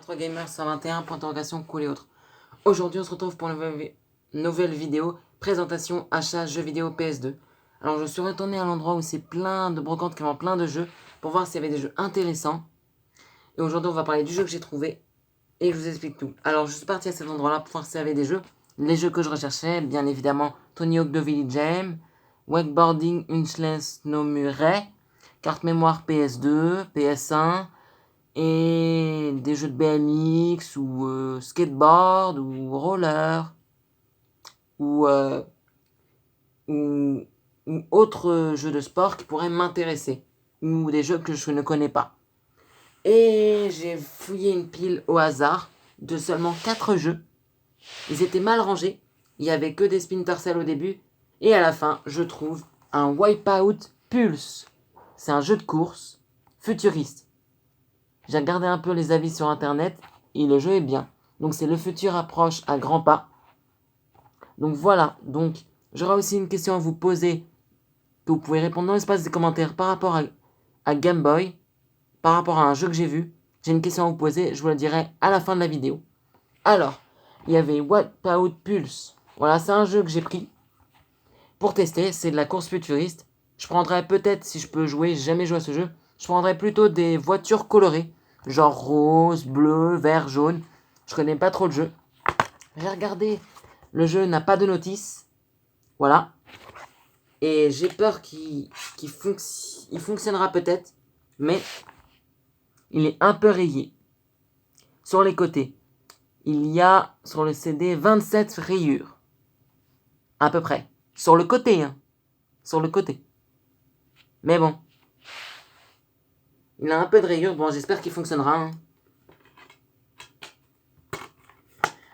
3Gamer 121, point d'interrogation, cool et autres. Aujourd'hui, on se retrouve pour une nouvelle vidéo, présentation, achat, jeux vidéo PS2. Alors, je suis retourné à l'endroit où c'est plein de brocantes qui vendent plein de jeux, pour voir s'il y avait des jeux intéressants. Et aujourd'hui, on va parler du jeu que j'ai trouvé, et je vous explique tout. Alors, je suis parti à cet endroit-là pour voir s'il y avait des jeux. Les jeux que je recherchais, bien évidemment, Tony Hawk The Village Game, Wakeboarding Unchless No Muret, carte mémoire PS2, PS1, et des jeux de BMX ou skateboard ou roller ou, ou, ou autres jeux de sport qui pourraient m'intéresser ou des jeux que je ne connais pas. Et j'ai fouillé une pile au hasard de seulement 4 jeux. Ils étaient mal rangés, il n'y avait que des Splinter Cell au début et à la fin je trouve un Wipeout Pulse. C'est un jeu de course futuriste. J'ai regardé un peu les avis sur internet et le jeu est bien. Donc c'est le futur approche à grands pas. Donc voilà, donc j'aurai aussi une question à vous poser que vous pouvez répondre dans l'espace des commentaires par rapport à Game Boy, par rapport à un jeu que j'ai vu. J'ai une question à vous poser, je vous la dirai à la fin de la vidéo. Alors, il y avait Wipeout Pulse. Voilà, c'est un jeu que j'ai pris pour tester, c'est de la course futuriste. Je prendrais peut-être, si je peux jouer, j'ai jamais joué à ce jeu, je prendrais plutôt des voitures colorées. Genre rose, bleu, vert, jaune. Je connais pas trop le jeu. J'ai regardé. Le jeu n'a pas de notice. Voilà. Et j'ai peur qu'il fonctionnera peut-être. Mais il est un peu rayé. Sur les côtés. Il y a sur le CD 27 rayures. À peu près. Sur le côté. Hein. Sur le côté. Mais bon. Il a un peu de rayures. Bon, j'espère qu'il fonctionnera. Hein.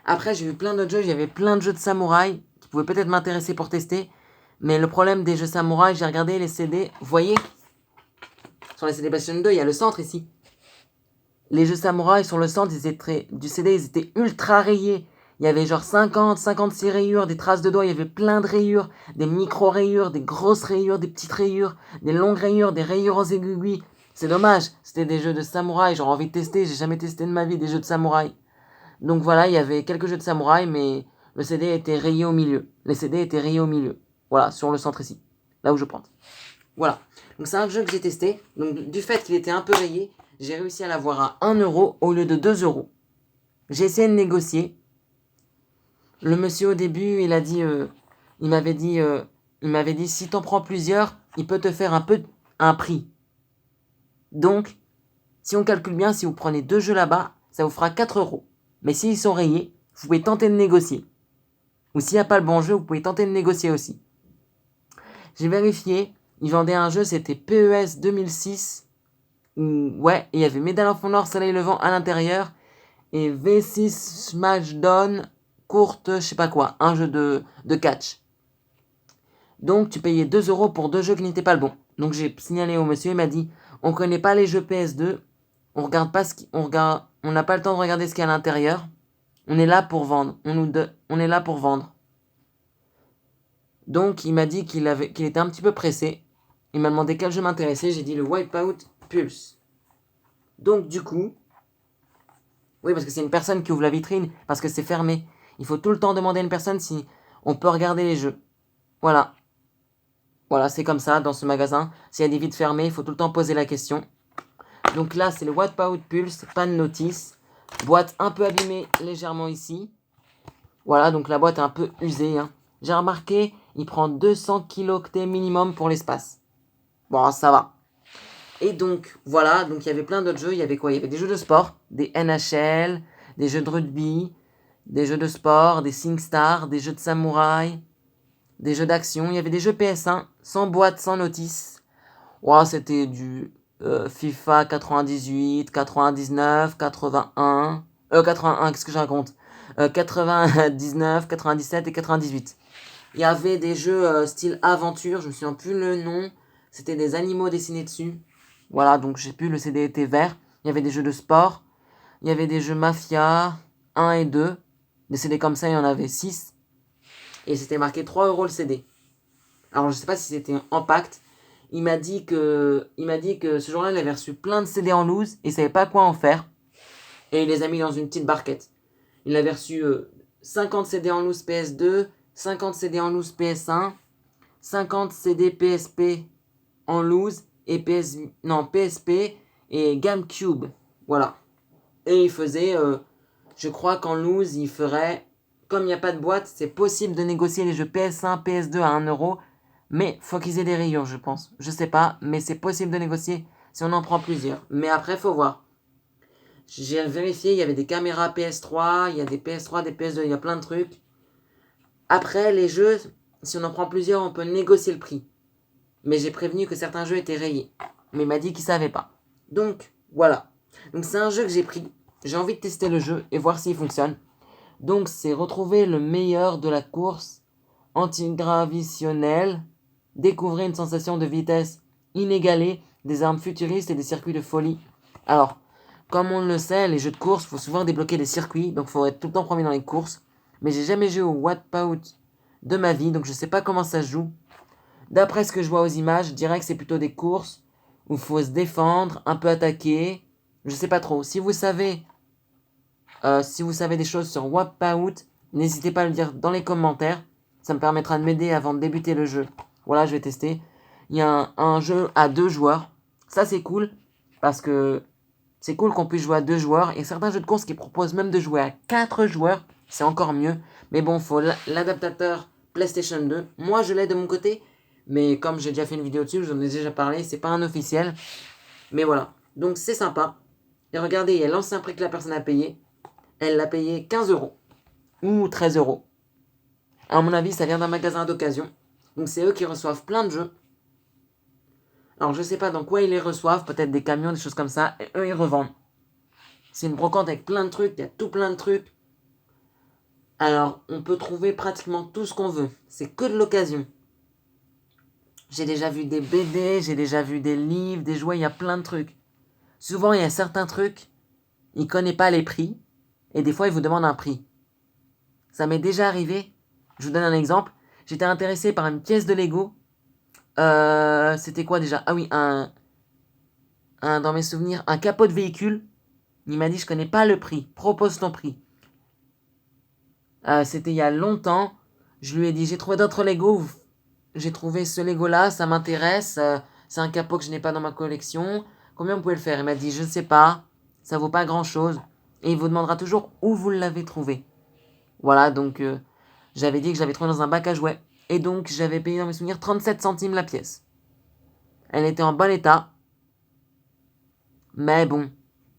Après, j'ai vu plein d'autres jeux. Il y avait plein de jeux de samouraï qui pouvaient peut-être m'intéresser pour tester. Mais le problème des jeux samouraï, j'ai regardé les CD. Vous voyez, sur les CD PlayStation 2, il y a le centre ici. Les jeux samouraï sur le centre du CD, ils étaient ultra rayés. Il y avait genre 50, 56 rayures, des traces de doigts. Il y avait plein de rayures. Des micro-rayures, des grosses rayures, des petites rayures, des longues rayures, des rayures aux aiguilles. C'est dommage. C'était des jeux de samouraï. J'aurais envie de tester. J'ai jamais testé de ma vie des jeux de samouraï. Donc voilà, il y avait quelques jeux de samouraï, mais le CD était rayé au milieu. Les CD étaient rayés au milieu. Voilà, sur le centre ici. Là où je pointe. Voilà. Donc c'est un jeu que j'ai testé. Donc du fait qu'il était un peu rayé, j'ai réussi à l'avoir à 1 euro au lieu de 2 euros. J'ai essayé de négocier. Le monsieur au début, il a dit, il m'avait dit, si t'en prends plusieurs, il peut te faire un prix. Donc, si on calcule bien, si vous prenez 2 jeux là-bas, ça vous fera 4 euros. Mais s'ils sont rayés, vous pouvez tenter de négocier. Ou s'il n'y a pas le bon jeu, vous pouvez tenter de négocier aussi. J'ai vérifié, ils vendaient un jeu, c'était PES 2006. Ouais, et il y avait Medal of Honor, Soleil Levant à l'intérieur. Et V6 Smashdown, courte, je sais pas quoi, un jeu de catch. Donc tu payais 2 euros pour 2 jeux qui n'étaient pas le bon. Donc j'ai signalé au monsieur, il m'a dit, on connaît pas les jeux PS2, on regarde pas on n'a pas le temps de regarder ce qu'il y a à l'intérieur. On est là pour vendre. On est là pour vendre. Donc, il m'a dit qu'il était un petit peu pressé. Il m'a demandé quel jeu m'intéressait. J'ai dit le Wipeout Pulse. Donc, du coup... Oui, parce que c'est une personne qui ouvre la vitrine. Parce que c'est fermé. Il faut tout le temps demander à une personne si on peut regarder les jeux. Voilà. Voilà, c'est comme ça dans ce magasin. S'il y a des vitres fermées, il faut tout le temps poser la question. Donc là, c'est le Wipeout Pulse. Pas de notice. Boîte un peu abîmée légèrement ici. Voilà, donc la boîte est un peu usée. Hein. J'ai remarqué, il prend 200 kilooctets minimum pour l'espace. Bon, ça va. Et donc, voilà, donc il y avait plein d'autres jeux. Il y avait quoi? Il y avait des jeux de sport, des NHL, des jeux de rugby, des jeux de sport, des SingStar, des jeux de samouraï, des jeux d'action. Il y avait des jeux PS1, sans boîte, sans notice. Wow, c'était du FIFA 98, 99, 81... 81, qu'est-ce que je raconte 99, 97 et 98. Il y avait des jeux style aventure, je me souviens plus le nom. C'était des animaux dessinés dessus. Voilà, donc je sais plus, le CD était vert. Il y avait des jeux de sport. Il y avait des jeux Mafia 1 et 2. Des CD comme ça, il y en avait 6. Et c'était marqué 3 euros le CD. Alors je sais pas si c'était en pacte. Il m'a dit que ce jour-là, il avait reçu plein de CD en loose et il savait pas quoi en faire. Et il les a mis dans une petite barquette. Il avait reçu 50 CD en loose PS2, 50 CD en loose PS1, 50 CD PSP en loose et PSP et GameCube. Voilà. Et il faisait, je crois qu'en loose, il ferait, comme il n'y a pas de boîte, c'est possible de négocier les jeux PS1, PS2 à 1€, mais faut qu'ils aient des rayures, je pense. Je sais pas, mais c'est possible de négocier si on en prend plusieurs. Mais après, faut voir. J'ai vérifié, il y avait des caméras PS3, il y a des PS3, des PS2, il y a plein de trucs. Après, les jeux, si on en prend plusieurs, on peut négocier le prix. Mais j'ai prévenu que certains jeux étaient rayés. Mais il m'a dit qu'il savait pas. Donc, voilà. Donc c'est un jeu que j'ai pris. J'ai envie de tester le jeu et voir s'il fonctionne. Donc c'est retrouver le meilleur de la course antigravitationnelle, découvrir une sensation de vitesse inégalée, des armes futuristes et des circuits de folie. Alors, comme on le sait, les jeux de course, il faut souvent débloquer des circuits, donc il faut être tout le temps premier dans les courses. Mais j'ai jamais joué au Wipeout de ma vie, donc je sais pas comment ça se joue. D'après ce que je vois aux images, je dirais que c'est plutôt des courses où il faut se défendre, un peu attaquer. Je sais pas trop. Si vous savez des choses sur Wipeout, n'hésitez pas à le dire dans les commentaires. Ça me permettra de m'aider avant de débuter le jeu. Voilà, je vais tester. Il y a un jeu à 2 joueurs. Ça, c'est cool. Parce que c'est cool qu'on puisse jouer à 2 joueurs. Et certains jeux de course qui proposent même de jouer à 4 joueurs. C'est encore mieux. Mais bon, il faut l'adaptateur PlayStation 2. Moi, je l'ai de mon côté. Mais comme j'ai déjà fait une vidéo dessus, je vous en ai déjà parlé. C'est pas un officiel. Mais voilà. Donc, c'est sympa. Et regardez, il y a l'ancien prix que la personne a payé. Elle l'a payé 15€ ou 13€. À mon avis, ça vient d'un magasin d'occasion. Donc c'est eux qui reçoivent plein de jeux. Alors je sais pas dans quoi ils les reçoivent, peut-être des camions, des choses comme ça, et eux ils revendent. C'est une brocante avec plein de trucs, il y a tout plein de trucs. Alors on peut trouver pratiquement tout ce qu'on veut. C'est que de l'occasion. J'ai déjà vu des BD, j'ai déjà vu des livres, des jouets, il y a plein de trucs. Souvent il y a certains trucs, ils connaissent pas les prix, et des fois ils vous demandent un prix. Ça m'est déjà arrivé. Je vous donne un exemple. J'étais intéressé par une pièce de Lego. C'était quoi déjà? Ah oui, dans mes souvenirs, un capot de véhicule. Il m'a dit, je connais pas le prix. Propose ton prix. C'était il y a longtemps. Je lui ai dit, j'ai trouvé d'autres Lego. J'ai trouvé ce Lego là, ça m'intéresse. C'est un capot que je n'ai pas dans ma collection. Combien vous pouvez le faire? Il m'a dit, je ne sais pas. Ça vaut pas grand chose. Et il vous demandera toujours où vous l'avez trouvé. Voilà, donc j'avais dit que je l'avais trouvé dans un bac à jouets. Et donc j'avais payé dans mes souvenirs 37 centimes la pièce. Elle était en bon état. Mais bon,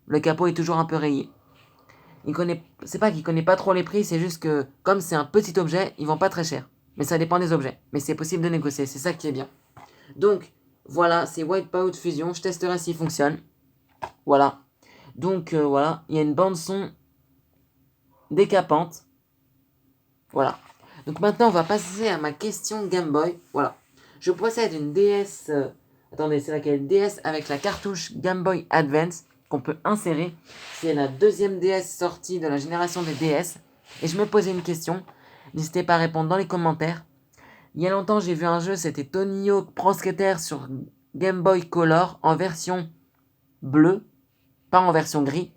le capot est toujours un peu rayé. C'est pas qu'il connaît pas trop les prix, c'est juste que comme c'est un petit objet, ils vont pas très cher. Mais ça dépend des objets. Mais c'est possible de négocier, c'est ça qui est bien. Donc voilà, c'est Wipeout Fusion. Je testerai s'il fonctionne. Voilà. Donc voilà, il y a une bande son décapante. Voilà. Donc maintenant, on va passer à ma question Game Boy. Voilà. Je possède une DS. Attendez, c'est laquelle? DS avec la cartouche Game Boy Advance qu'on peut insérer. C'est la deuxième DS sortie de la génération des DS. Et je me posais une question. N'hésitez pas à répondre dans les commentaires. Il y a longtemps, j'ai vu un jeu, c'était Tony Hawk Pro Skater sur Game Boy Color en version bleue, pas en version gris.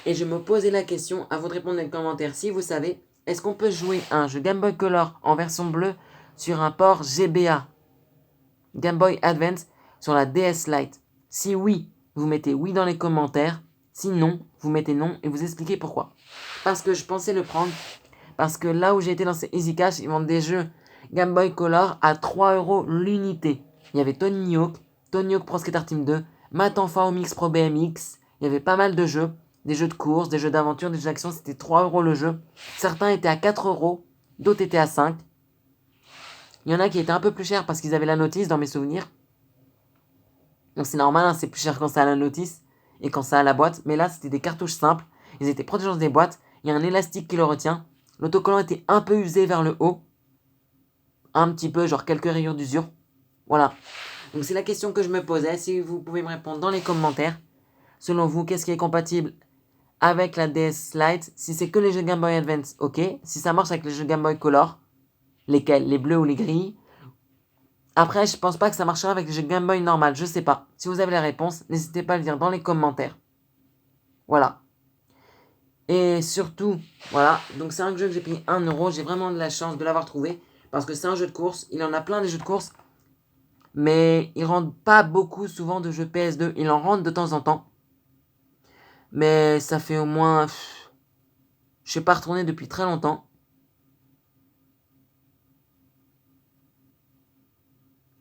Et je me posais la question, à vous de répondre dans les commentaires si vous savez, est-ce qu'on peut jouer un jeu Game Boy Color en version bleue sur un port GBA Game Boy Advance sur la DS Lite? Si oui, vous mettez oui dans les commentaires. Si non, vous mettez non et vous expliquez pourquoi. Parce que je pensais le prendre. Parce que là où j'ai été dans ces Easy Cash, ils vendent des jeux Game Boy Color à 3€ l'unité. Il y avait Tony Hawk Pro Skater Team 2, Matt Enfant Mix Pro BMX. Il y avait pas mal de jeux. Des jeux de course, des jeux d'aventure, des jeux d'action. C'était 3€ le jeu. Certains étaient à 4€, d'autres étaient à 5. Il y en a qui étaient un peu plus chers parce qu'ils avaient la notice dans mes souvenirs. Donc c'est normal, hein, c'est plus cher quand ça a la notice et quand ça a la boîte. Mais là, c'était des cartouches simples. Ils étaient protégés des boîtes. Il y a un élastique qui le retient. L'autocollant était un peu usé vers le haut. Un petit peu, genre quelques rayures d'usure. Voilà. Donc c'est la question que je me posais. Si vous pouvez me répondre dans les commentaires. Selon vous, qu'est-ce qui est compatible avec la DS Lite? Si c'est que les jeux Game Boy Advance, ok. Si ça marche avec les jeux Game Boy Color, lesquels? Les bleus ou les gris? Après, je pense pas que ça marchera avec les jeux Game Boy normal, je sais pas. Si vous avez la réponse, n'hésitez pas à le dire dans les commentaires. Voilà. Et surtout, voilà, donc c'est un jeu que j'ai payé 1 euro. J'ai vraiment de la chance de l'avoir trouvé. Parce que c'est un jeu de course. Il en a plein des jeux de course. Mais il rentre pas beaucoup souvent de jeux PS2. Il en rentre de temps en temps. Mais ça fait au moins... je sais pas retourné depuis très longtemps.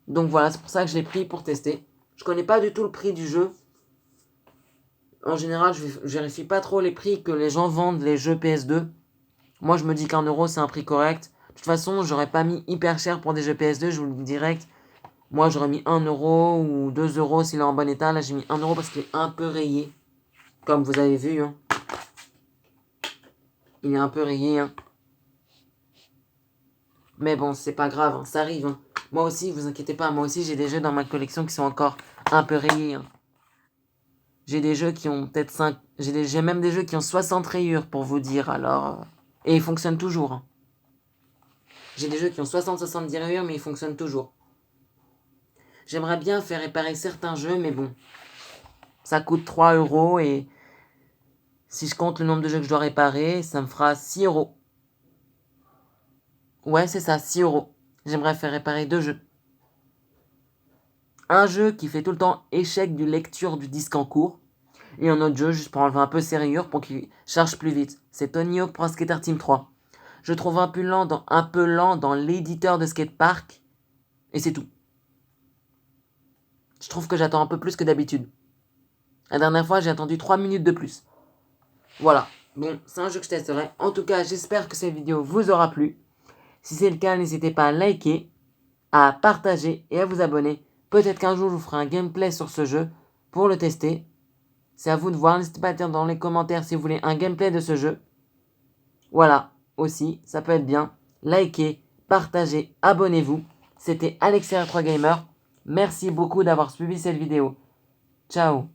Donc voilà, c'est pour ça que je l'ai pris pour tester. Je connais pas du tout le prix du jeu. En général, je vérifie pas trop les prix que les gens vendent les jeux PS2. Moi, je me dis qu'un euro, c'est un prix correct. De toute façon, j'aurais pas mis hyper cher pour des jeux PS2, je vous le dis direct. Moi, j'aurais mis 1 euro ou 2 euros s'il est en bon état. Là, j'ai mis 1 euro parce qu'il est un peu rayé. Comme vous avez vu, hein. Il est un peu rayé, hein. Mais bon, c'est pas grave, hein. Ça arrive, hein. Moi aussi, vous inquiétez pas, moi aussi, j'ai des jeux dans ma collection qui sont encore un peu rayés, hein. J'ai des jeux qui ont peut-être 5... J'ai même des jeux qui ont 60 rayures, pour vous dire, alors... Et ils fonctionnent toujours, hein. J'ai des jeux qui ont 60-70 rayures, mais ils fonctionnent toujours. J'aimerais bien faire réparer certains jeux, mais bon. Ça coûte 3 euros et... si je compte le nombre de jeux que je dois réparer, ça me fera 6 euros. Ouais, c'est ça, 6 euros. J'aimerais faire réparer 2 jeux. Un jeu qui fait tout le temps échec du lecture du disque en cours. Et un autre jeu juste pour enlever un peu ses rayures pour qu'il charge plus vite. C'est Tony Hawk Pro Skater Team 3. Je trouve un peu lent dans l'éditeur de skatepark. Et c'est tout. Je trouve que j'attends un peu plus que d'habitude. La dernière fois, j'ai attendu 3 minutes de plus. Voilà. Bon, c'est un jeu que je testerai. En tout cas, j'espère que cette vidéo vous aura plu. Si c'est le cas, n'hésitez pas à liker, à partager et à vous abonner. Peut-être qu'un jour, je vous ferai un gameplay sur ce jeu pour le tester. C'est à vous de voir. N'hésitez pas à dire dans les commentaires si vous voulez un gameplay de ce jeu. Voilà, aussi, ça peut être bien. Likez, partagez, abonnez-vous. C'était AlexR3Gamer. Merci beaucoup d'avoir suivi cette vidéo. Ciao.